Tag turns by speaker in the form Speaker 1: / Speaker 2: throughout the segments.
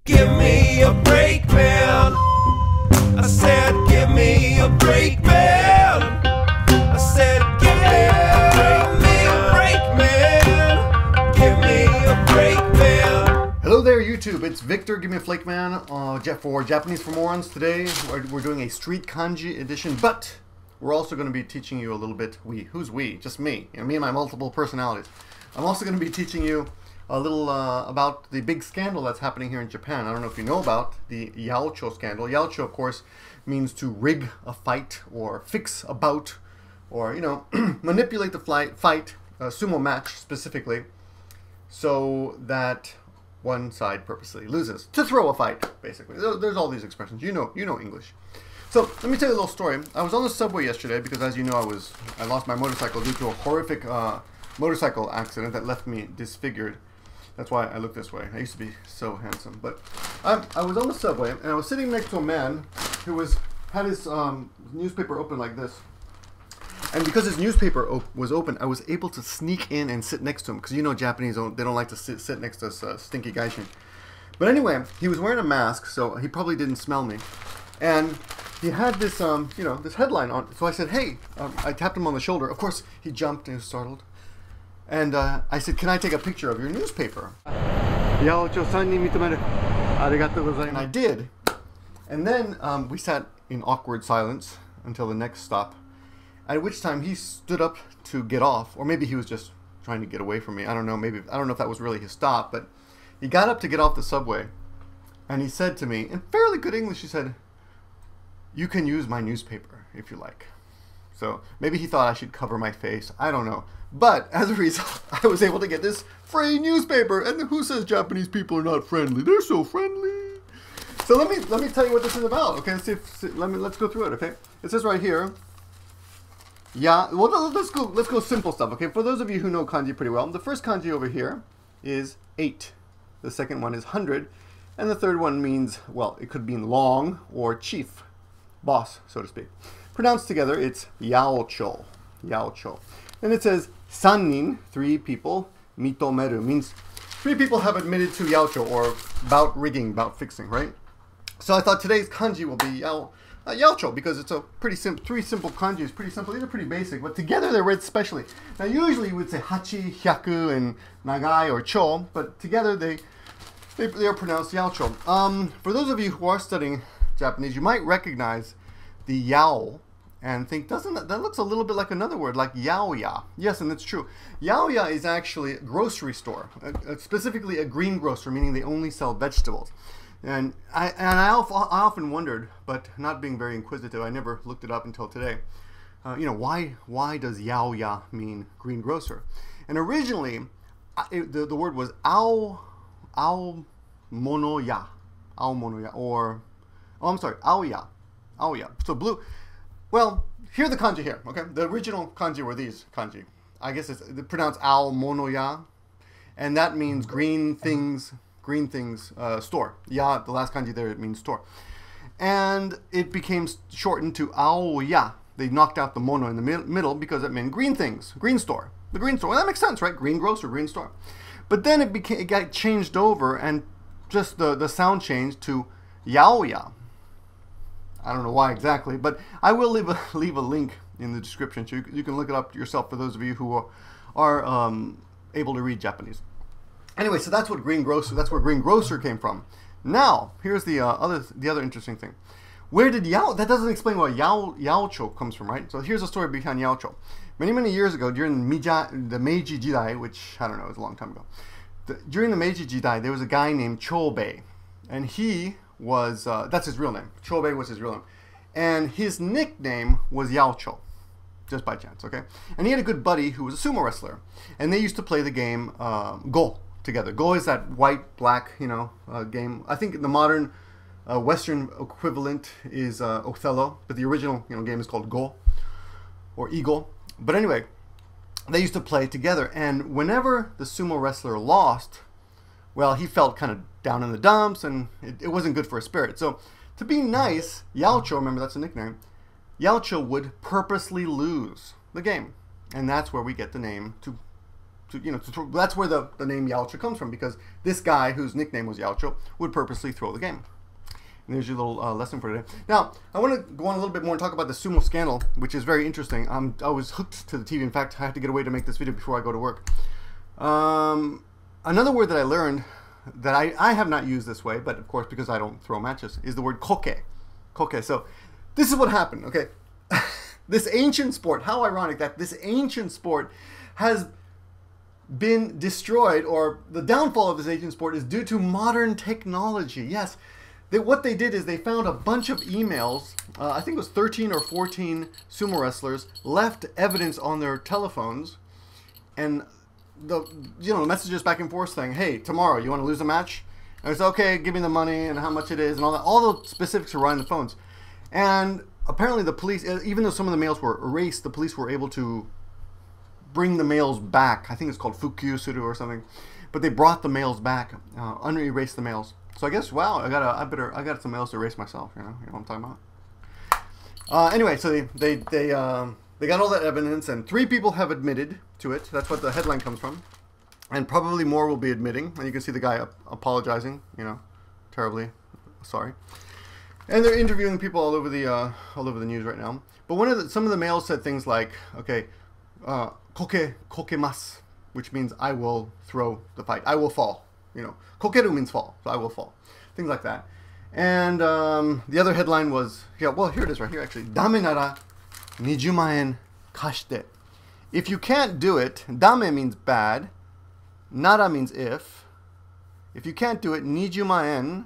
Speaker 1: Give me a break, man. I said, give me a break, man. I said, give me a break, man. Give me a break, man.
Speaker 2: Hello there, YouTube. It's Victor. Give me a flake, man. For Japanese for Morons. Today we're doing a street kanji edition, but we're also going to be teaching you a little bit. Who's we? Just me. You know, me and my multiple personalities. I'm also going to be teaching you a little about the big scandal that's happening here in Japan. I don't know if you know about the Yaochou scandal. Yaochou, of course, means to rig a fight or fix a bout or, you know, manipulate the fight, a sumo match specifically, so that one side purposely loses. To throw a fight, basically. There's all these expressions. You know English. So let me tell you a little story. I was on the subway yesterday because, as you know, I lost my motorcycle due to a horrific motorcycle accident that left me disfigured. That's why I look this way. I used to be so handsome. But I was on the subway, and I was sitting next to a man who had his newspaper open like this. And because his newspaper was open, I was able to sneak in and sit next to him. Because you know Japanese, they don't like to sit next to us stinky gaijin. But anyway, he was wearing a mask, so he probably didn't smell me. And he had this, you know, this headline on. So I said, hey, I tapped him on the shoulder. Of course, he jumped and he was startled. And I said, can I take a picture of your newspaper? And I did. And then we sat in awkward silence until the next stop, at which time he stood up to get off, or maybe he was just trying to get away from me. I don't know. I don't know if that was really his stop, but he got up to get off the subway, and he said to me, in fairly good English, he said, "You can use my newspaper if you like." So maybe he thought I should cover my face. I don't know. But as a result, I was able to get this free newspaper. And who says Japanese people are not friendly? They're so friendly. So let me tell you what this is about. Okay, let's go through it. Okay, it says right here. Yeah. Well, let's go simple stuff. Okay, for those of you who know kanji pretty well, the first kanji over here is 8. The second one is 100, and the third one means, well, it could mean long or chief, boss, so to speak. Pronounced together, it's Yaochou. Yaochou. Then it says sannin, 3 people. Mitomeru means 3 people have admitted to Yaochou, or bout rigging, bout fixing, right? So I thought today's kanji will be Yaochou, because it's a pretty simple, 3 simple kanjis, pretty simple. These are pretty basic, but together they're read specially. Now usually you would say hachi, hyaku, and nagai or cho, but together they are pronounced Yaochou. For those of you who are studying Japanese, you might recognize the yao and think, that looks a little bit like another word, like Yaoya. Yes, and it's true. Yaoya is actually a grocery store, specifically a green grocer, meaning they only sell vegetables. And I often wondered, but not being very inquisitive, I never looked it up until today. You know, why does Yaoya mean green grocer? And originally, the word was ao monoya, or aoya. So blue. Well, here are the kanji here. Okay, the original kanji were these kanji. I guess it's pronounced ao monoya, and that means green things. Store. Ya, the last kanji there, it means store. And it became shortened to Aoya. They knocked out the mono in the middle because it meant green things, green store. The green store. Well, that makes sense, right? Green grocer, green store. But then it got changed over, and just the sound changed to Yaoya. I don't know why exactly, but I will leave a link in the description so you can look it up yourself for those of you who are able to read Japanese. Anyway, so that's what green grocer. That's where green grocer came from. Now, here's the other interesting thing. Where did that doesn't explain where Yaochou comes from, right? So here's the story behind Yaochou. Many years ago, during the Meiji Jidai, which I don't know, it was a long time ago. During the Meiji Jidai, there was a guy named Chobei, and he was that's his real name. Chobei was his real name, and his nickname was Yaochou, just by chance, okay? And he had a good buddy who was a sumo wrestler, and they used to play the game Go together. Go is that white, black, you know, game. I think the modern Western equivalent is Othello, but the original, you know, game is called Go or Eagle. But anyway, they used to play together, and whenever the sumo wrestler lost, well, he felt kind of down in the dumps, and it wasn't good for his spirit. So to be nice, Yaochou, remember that's a nickname, Yaochou would purposely lose the game, and that's where we get the name to that's where the name Yaochou comes from, because this guy, whose nickname was Yaochou, would purposely throw the game. And there's your little lesson for today. Now, I want to go on a little bit more and talk about the sumo scandal, which is very interesting. I was hooked to the TV. In fact, I had to get away to make this video before I go to work. Another word that I learned that I have not used this way, but of course because I don't throw matches, is the word koke. Koke. So this is what happened, okay? This ancient sport, how ironic that this ancient sport has been destroyed, or the downfall of this ancient sport is due to modern technology. Yes, what they did is they found a bunch of emails, I think it was 13 or 14 sumo wrestlers left evidence on their telephones, and the messages back and forth saying, hey, tomorrow you want to lose a match? And it's okay, give me the money and how much it is and all that. All the specifics are right on the phones. And apparently the police, even though some of the mails were erased, the police were able to bring the mails back. I think it's called fukyusuru or something. But they brought the mails back, erased the mails. So I guess, wow, I got some mails to erase myself. You know what I'm talking about. Anyway, so they got all that evidence, and 3 people have admitted to it. That's what the headline comes from, and probably more will be admitting. And you can see the guy apologizing, terribly sorry. And they're interviewing people all over the news right now. But some of the mails said things like, okay, kokemasu, which means I will throw the fight, I will fall. Kokeru means fall, so I will fall. Things like that. And the other headline was, here it is right here actually. Dame nara nijuuman kashite. If you can't do it, dame means bad, nara means if. If you can't do it, nijuuman,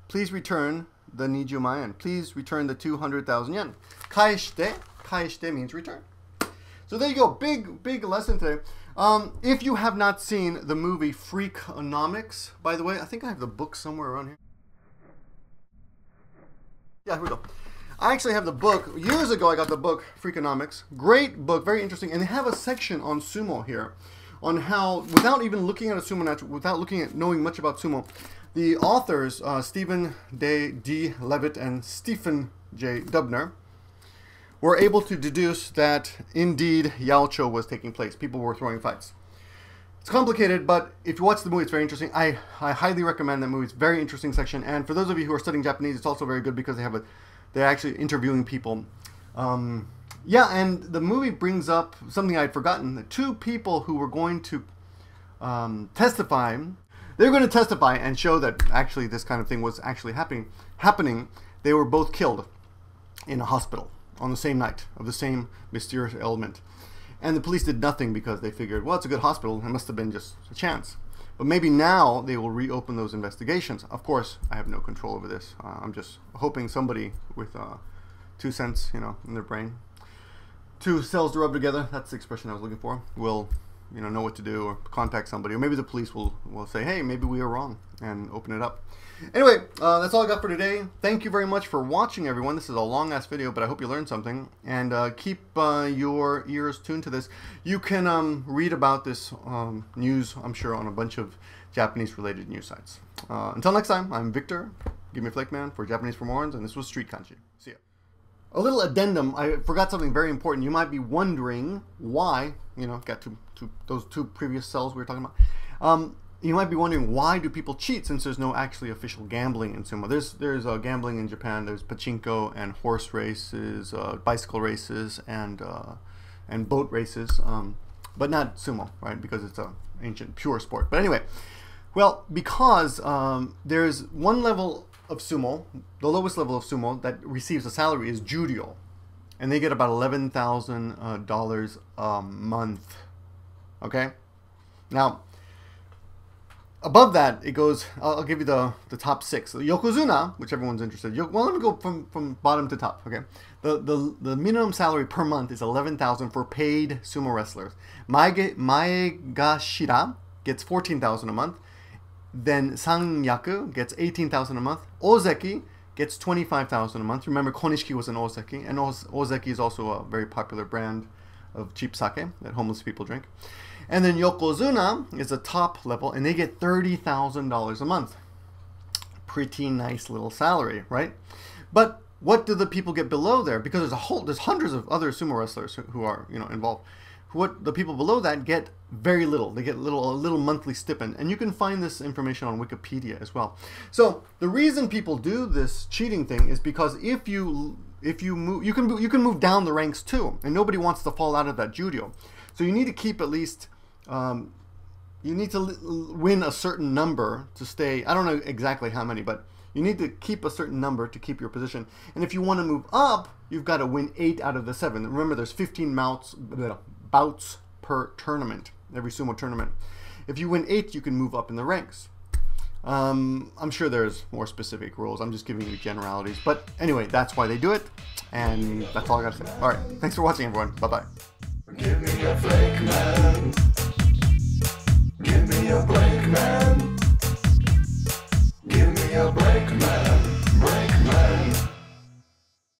Speaker 2: please return the nijuuman. Please return the 200,000 yen. Kaeshite means return. So there you go, big lesson today. If you have not seen the movie Freakonomics, by the way, I think I have the book somewhere around here. Yeah, here we go. I actually have the book. Years ago, I got the book Freakonomics. Great book, very interesting. And they have a section on sumo here, on how, without even looking at a sumo match, without knowing much about sumo, the authors, Stephen D. Levitt and Stephen J. Dubner, were able to deduce that indeed Yaochou was taking place. People were throwing fights. It's complicated, but if you watch the movie, it's very interesting. I highly recommend that movie. It's a very interesting section. And for those of you who are studying Japanese, it's also very good because they're actually interviewing people. Yeah, and the movie brings up something I'd forgotten. The 2 people who were going to testify, they were going to testify and show that actually this kind of thing was actually happening. They were both killed in a hospital on the same night of the same mysterious element. And the police did nothing because they figured, well, it's a good hospital. It must have been just a chance. But maybe now they will reopen those investigations. Of course, I have no control over this. I'm just hoping somebody with 2 cents, in their brain, 2 cells to rub together, that's the expression I was looking for, will know what to do, or contact somebody. Or maybe the police will say, hey, maybe we were wrong, and open it up. Anyway, that's all I got for today. Thank you very much for watching, everyone. This is a long-ass video, but I hope you learned something. And keep your ears tuned to this. You can read about this news, I'm sure, on a bunch of Japanese-related news sites. Until next time, I'm Victor. Give me a flake man for Japanese for Morons, and this was Street Kanji. See ya. A little addendum. I forgot something very important. You might be wondering why, got to those 2 previous cells we were talking about. You might be wondering, why do people cheat since there's no actually official gambling in sumo? There's gambling in Japan. There's pachinko and horse races, bicycle races, and boat races, but not sumo, right? Because it's an ancient pure sport. But anyway, well, because there's one level of sumo, the lowest level of sumo that receives a salary is jūryō, and they get about $11,000 a month. Okay, now. Above that, it goes, I'll give you the top 6. Yokozuna, which everyone's interested in. Well, let me go from bottom to top, okay? The minimum salary per month is $11,000 for paid sumo wrestlers. Maegashira gets $14,000 a month. Then sanyaku gets $18,000 a month. Ōzeki gets $25,000 a month. Remember, Konishiki was an ōzeki, and ōzeki is also a very popular brand of cheap sake that homeless people drink. And then Yokozuna is a top level, and they get $30,000 a month. Pretty nice little salary, right? But what do the people get below there? Because there's hundreds of other sumo wrestlers who are involved. what the people below that get very little. They get a little monthly stipend, and you can find this information on Wikipedia as well. So the reason people do this cheating thing is because if you move, you can move down the ranks too, and nobody wants to fall out of that jūryō. So you need to keep at least you need to win a certain number to stay. I don't know exactly how many, but you need to keep a certain number to keep your position. And if you want to move up, you've got to win 8 out of the 7. Remember, there's 15 bouts per tournament, every sumo tournament. If you win 8, you can move up in the ranks. I'm sure there's more specific rules. I'm just giving you generalities. But anyway, that's why they do it. And that's all I got to say. All right. Thanks for watching, everyone. Bye-bye.
Speaker 1: Give me a break, man. Give me a break, man. Give me a break, man. Break, man.